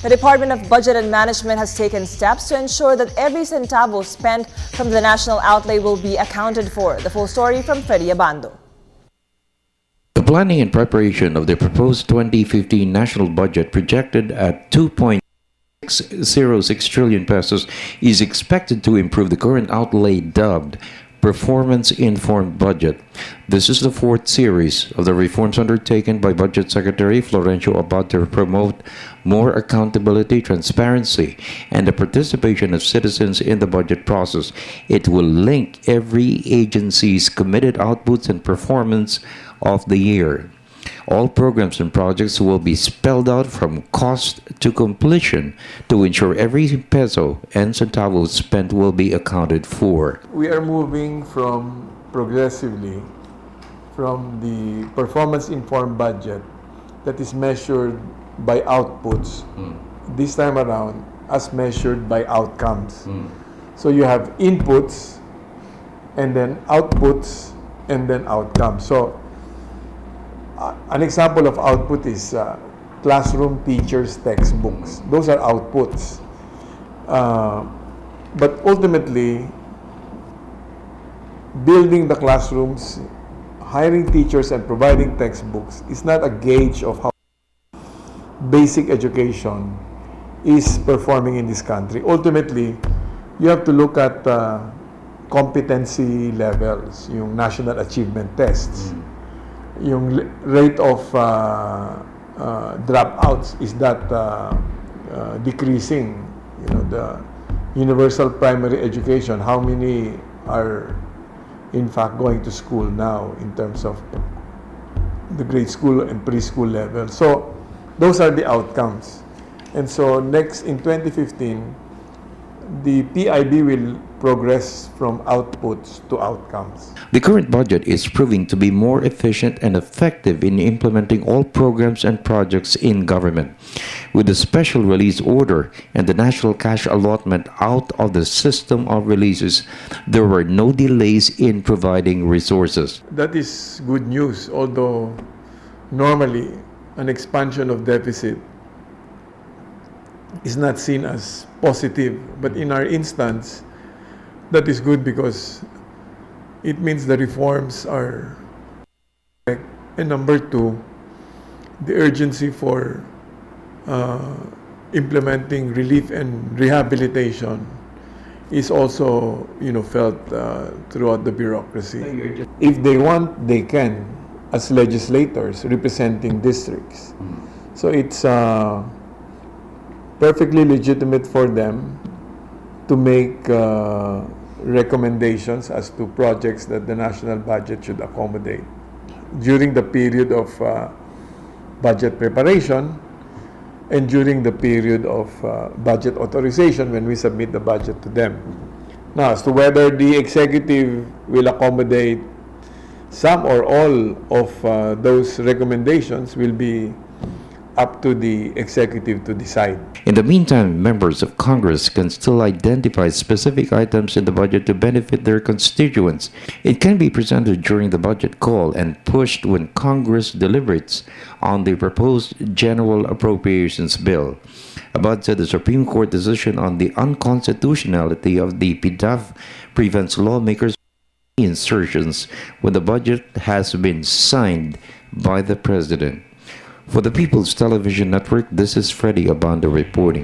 The Department of Budget and Management has taken steps to ensure that every centavo spent from the national outlay will be accounted for. The full story from Freddie Abando. The planning and preparation of the proposed 2015 national budget, projected at 2.606 trillion pesos, is expected to improve the current outlay dubbed performance-informed budget. This is the fourth series of the reforms undertaken by Budget Secretary Florencio Abad to promote more accountability, transparency, and the participation of citizens in the budget process. It will link every agency's committed outputs and performance of the year. All programs and projects will be spelled out from cost to completion to ensure every peso and centavo spent will be accounted for. We are moving progressively from the performance-informed budget that is measured by outputs, this time around as measured by outcomes. So you have inputs and then outputs and then outcomes. So an example of output is classroom teachers' textbooks. Those are outputs. But ultimately, building the classrooms, hiring teachers and providing textbooks is not a gauge of how basic education is performing in this country. Ultimately, you have to look at competency levels, yung national achievement tests. Yung rate of dropouts, is that decreasing? You know, the universal primary education, how many are in fact going to school now in terms of the grade school and preschool level? So those are the outcomes. And so next in 2015, the PIB will progress from outputs to outcomes. The current budget is proving to be more efficient and effective in implementing all programs and projects in government. With the special release order and the national cash allotment out of the system of releases, there were no delays in providing resources. That is good news, although normally an expansion of deficit is not seen as positive. But in our instance, that is good because it means the reforms are correct. And number two, the urgency for implementing relief and rehabilitation is also, felt throughout the bureaucracy. If they want, they can, as legislators representing districts. So it's perfectly legitimate for them to make recommendations as to projects that the national budget should accommodate during the period of budget preparation and during the period of budget authorization when we submit the budget to them. Now, as to whether the executive will accommodate some or all of those recommendations will be up to the executive to decide. In the meantime, members of Congress can still identify specific items in the budget to benefit their constituents. It can be presented during the budget call and pushed when Congress deliberates on the proposed General Appropriations Bill. Abad said the Supreme Court decision on the unconstitutionality of the PDAF prevents lawmakers from insertions when the budget has been signed by the President. For the People's Television Network, this is Freddie Abando reporting.